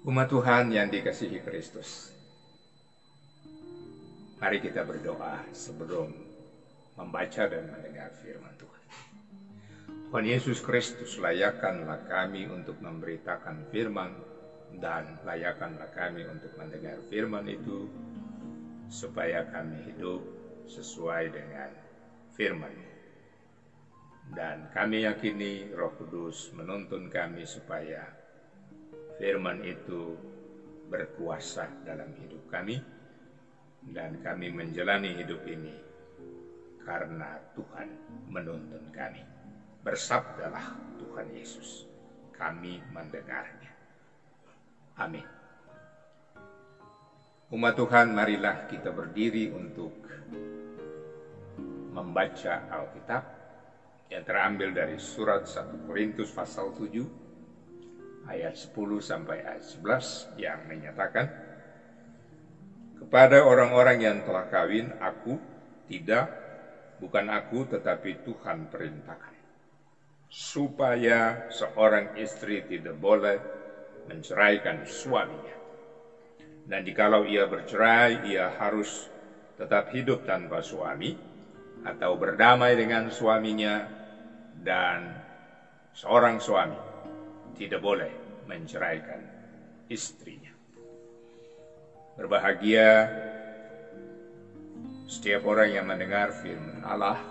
Umat Tuhan yang dikasihi Kristus, mari kita berdoa sebelum membaca dan mendengar firman Tuhan. Tuhan Yesus Kristus, layakkanlah kami untuk memberitakan firman dan layakkanlah kami untuk mendengar firman itu, supaya kami hidup sesuai dengan firman. Dan kami yakini Roh Kudus menuntun kami supaya firman itu berkuasa dalam hidup kami, dan kami menjalani hidup ini karena Tuhan menuntun kami. Bersabdalah Tuhan Yesus, kami mendengarnya. Amin. Umat Tuhan, marilah kita berdiri untuk membaca Alkitab yang terambil dari surat 1 Korintus pasal 7 ayat 10 sampai ayat 11 yang menyatakan, kepada orang-orang yang telah kawin bukan aku tetapi Tuhan perintahkan, supaya seorang istri tidak boleh menceraikan suaminya. Dan jikalau ia bercerai, ia harus tetap hidup tanpa suami atau berdamai dengan suaminya, dan seorang suami tidak boleh menceraikan istrinya. Berbahagia setiap orang yang mendengar firman Allah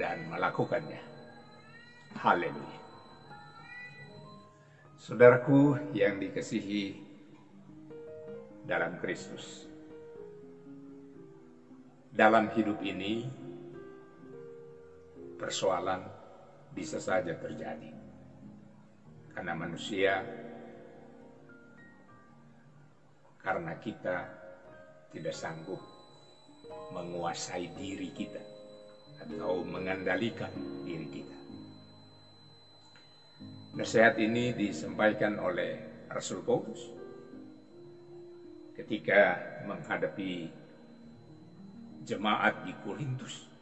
dan melakukannya. Haleluya. Saudaraku yang dikasihi dalam Kristus, dalam hidup ini persoalan bisa saja terjadi, karena manusia, karena kita tidak sanggup menguasai diri kita atau mengendalikan diri kita. Nasihat ini disampaikan oleh Rasul Paulus ketika menghadapi jemaat di Korintus.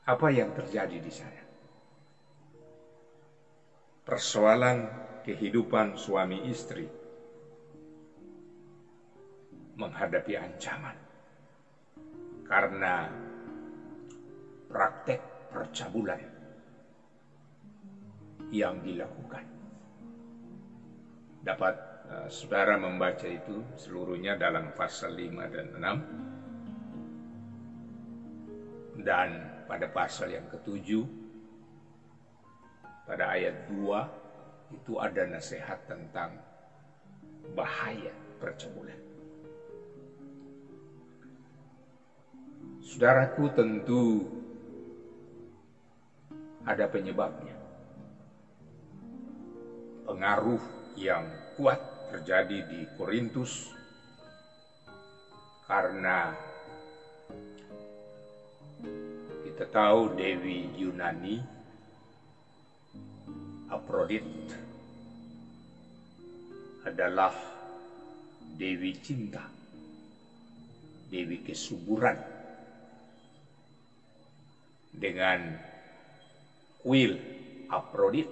Apa yang terjadi di sana? Persoalan kehidupan suami istri menghadapi ancaman karena praktek percabulan yang dilakukan. Dapat saudara membaca itu seluruhnya dalam pasal 5 dan 6. Dan pada pasal yang ke-7, pada ayat 2, itu ada nasihat tentang bahaya percabulan. Saudaraku, tentu ada penyebabnya. Pengaruh yang kuat terjadi di Korintus karena kita tahu Dewi Yunani, Afrodit, adalah Dewi cinta, Dewi kesuburan. Dengan kuil Afrodit,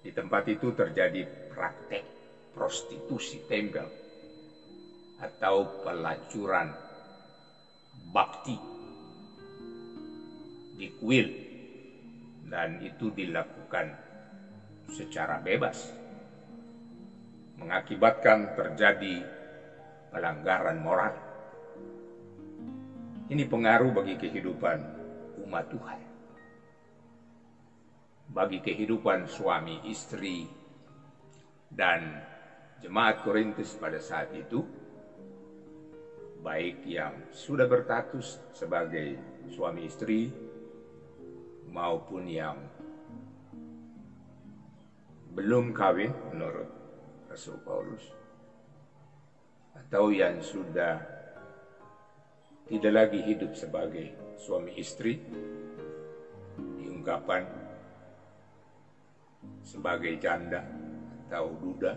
di tempat itu terjadi praktek prostitusi tembel atau pelacuran bakti di kuil, dan itu dilakukan secara bebas, mengakibatkan terjadi pelanggaran moral. Ini pengaruh bagi kehidupan umat Tuhan, bagi kehidupan suami istri dan jemaat Korintus pada saat itu, baik yang sudah berstatus sebagai suami istri maupun yang belum kawin menurut Rasul Paulus, atau yang sudah tidak lagi hidup sebagai suami istri, diungkapkan sebagai janda atau duda.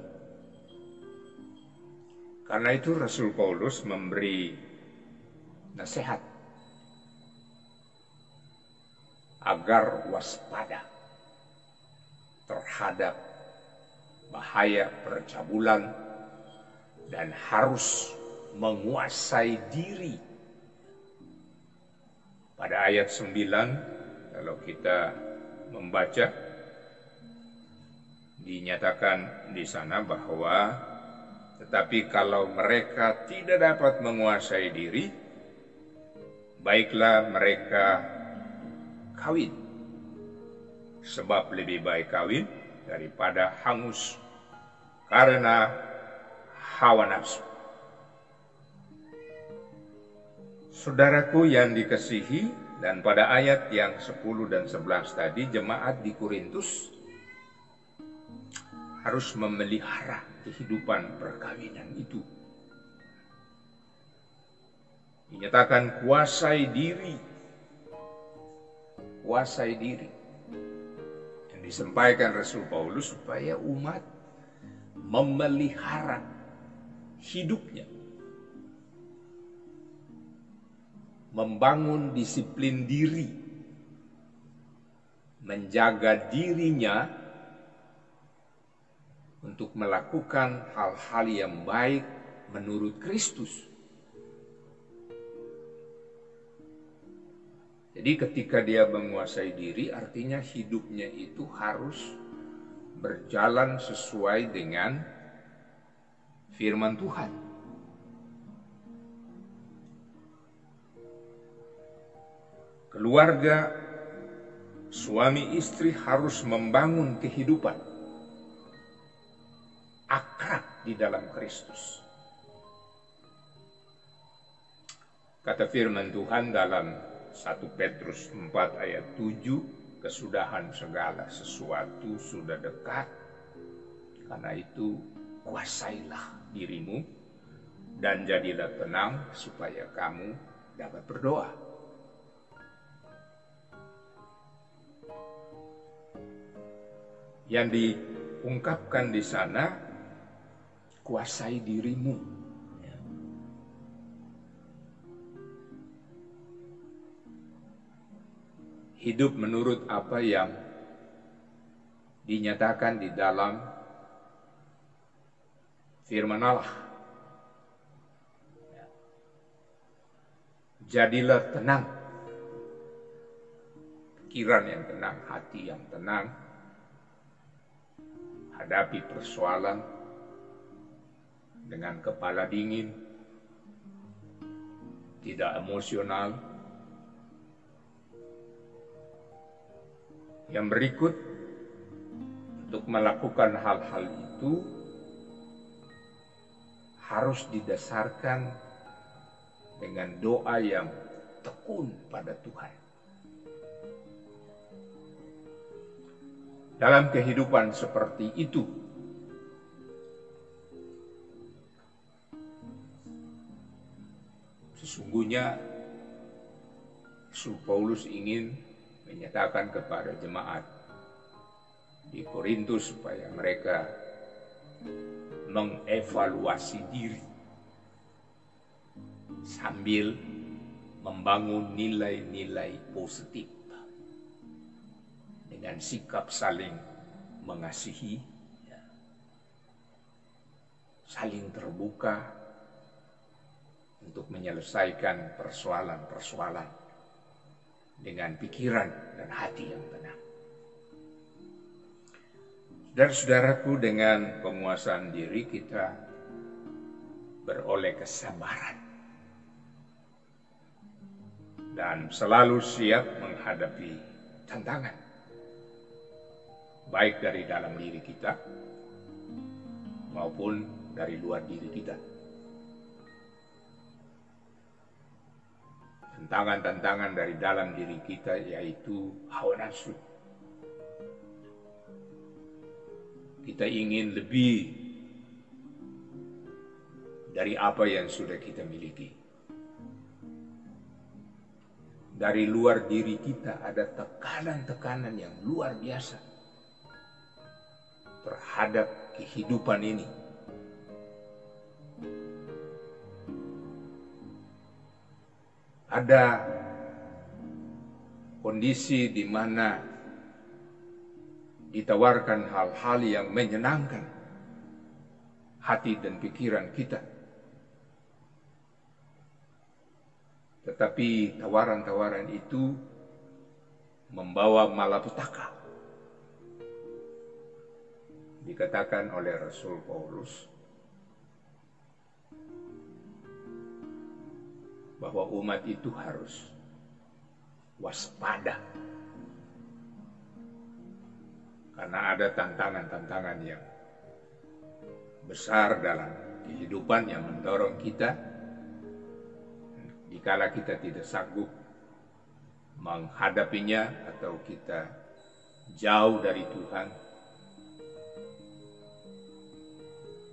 Karena itu Rasul Paulus memberi nasihat agar waspada terhadap bahaya percabulan dan harus menguasai diri. Pada ayat 9, kalau kita membaca, dinyatakan di sana bahwa tetapi kalau mereka tidak dapat menguasai diri, baiklah mereka kawin. Sebab lebih baik kawin daripada hangus karena hawa nafsu. Saudaraku yang dikasihi, dan pada ayat yang 10 dan 11 tadi, jemaat di Korintus harus memelihara kehidupan perkawinan itu. Dinyatakan kuasai diri. Kuasai diri. Yang disampaikan Rasul Paulus supaya umat memelihara hidupnya. Membangun disiplin diri. Menjaga dirinya untuk melakukan hal-hal yang baik menurut Kristus. Jadi ketika dia menguasai diri, artinya hidupnya itu harus berjalan sesuai dengan firman Tuhan. Keluarga, suami istri harus membangun kehidupan akrab di dalam Kristus. Kata firman Tuhan dalam 1 Petrus 4 ayat 7, kesudahan segala sesuatu sudah dekat. Karena itu kuasailah dirimu dan jadilah tenang supaya kamu dapat berdoa. Yang diungkapkan di sana, kuasai dirimu. Hidup menurut apa yang dinyatakan di dalam firman Allah. Jadilah tenang. Pikiran yang tenang, hati yang tenang. Hadapi persoalan dengan kepala dingin, tidak emosional. Yang berikut, untuk melakukan hal-hal itu harus didasarkan dengan doa yang tekun pada Tuhan. Dalam kehidupan seperti itu, sesungguhnya Rasul Paulus ingin menyatakan kepada jemaat di Korintus supaya mereka mengevaluasi diri sambil membangun nilai-nilai positif dengan sikap saling mengasihi, saling terbuka untuk menyelesaikan persoalan-persoalan dengan pikiran dan hati yang tenang. Saudara-saudaraku, dengan penguasaan diri kita beroleh kesabaran dan selalu siap menghadapi tantangan, baik dari dalam diri kita maupun dari luar diri kita. Tantangan-tantangan dari dalam diri kita yaitu hawa nafsu. Kita ingin lebih dari apa yang sudah kita miliki. Dari luar diri kita ada tekanan-tekanan yang luar biasa terhadap kehidupan ini. Ada kondisi di mana ditawarkan hal-hal yang menyenangkan hati dan pikiran kita. Tetapi tawaran-tawaran itu membawa malapetaka. Dikatakan oleh Rasul Paulus bahwa umat itu harus waspada karena ada tantangan-tantangan yang besar dalam kehidupan yang mendorong kita dikala kita tidak sanggup menghadapinya atau kita jauh dari Tuhan,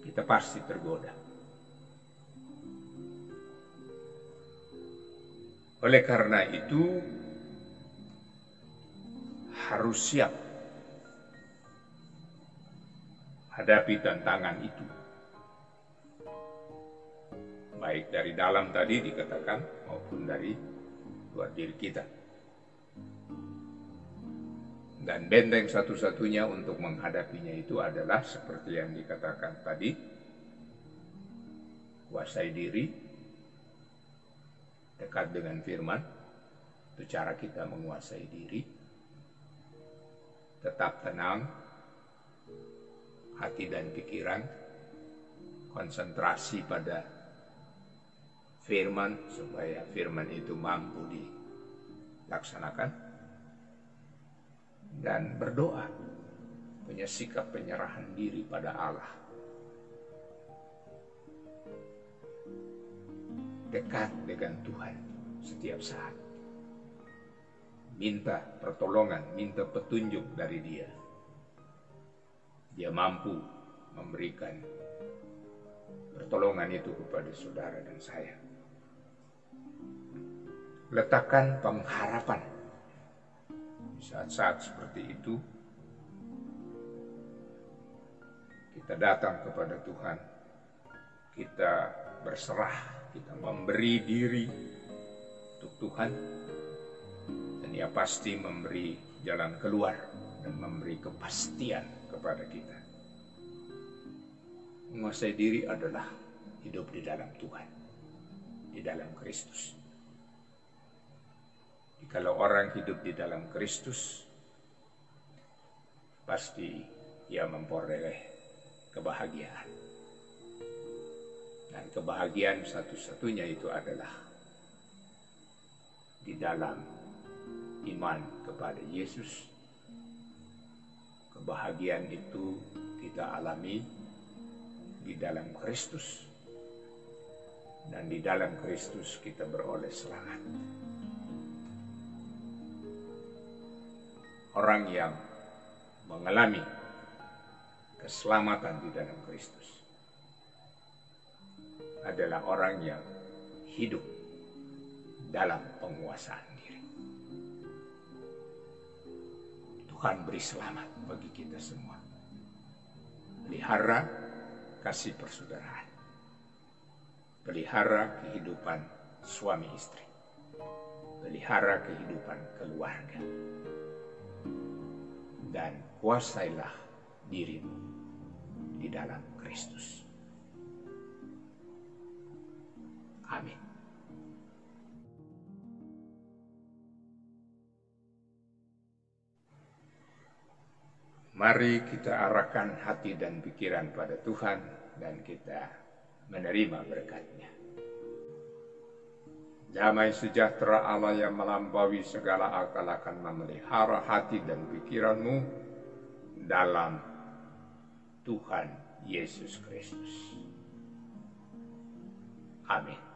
kita pasti tergoda. Oleh karena itu harus siap hadapi tantangan itu. Baik dari dalam tadi dikatakan maupun dari luar diri kita. Dan benteng satu-satunya untuk menghadapinya itu adalah seperti yang dikatakan tadi, kuasai diri, dekat dengan firman, itu cara kita menguasai diri, tetap tenang, hati dan pikiran, konsentrasi pada firman supaya firman itu mampu dilaksanakan, dan berdoa, punya sikap penyerahan diri pada Allah. Dekat dengan Tuhan setiap saat. Minta pertolongan, minta petunjuk dari Dia. Dia mampu memberikan pertolongan itu kepada saudara dan saya. Letakkan pengharapan. Di saat-saat seperti itu, kita datang kepada Tuhan, kita berserah, kita memberi diri untuk Tuhan, dan Dia pasti memberi jalan keluar dan memberi kepastian kepada kita. Menguasai diri adalah hidup di dalam Tuhan, di dalam Kristus. Kalau orang hidup di dalam Kristus, pasti ia memperoleh kebahagiaan. Dan kebahagiaan satu-satunya itu adalah di dalam iman kepada Yesus. Kebahagiaan itu kita alami di dalam Kristus. Dan di dalam Kristus kita beroleh selamat. Orang yang mengalami keselamatan di dalam Kristus adalah orang yang hidup dalam penguasaan diri. Tuhan beri selamat bagi kita semua. Pelihara kasih persaudaraan. Pelihara kehidupan suami istri. Pelihara kehidupan keluarga. Dan kuasailah dirimu di dalam Kristus. Amin. Mari kita arahkan hati dan pikiran pada Tuhan dan kita menerima berkat-Nya. Damai sejahtera Allah yang melampaui segala akal akan memelihara hati dan pikiranmu dalam Tuhan Yesus Kristus. Amin.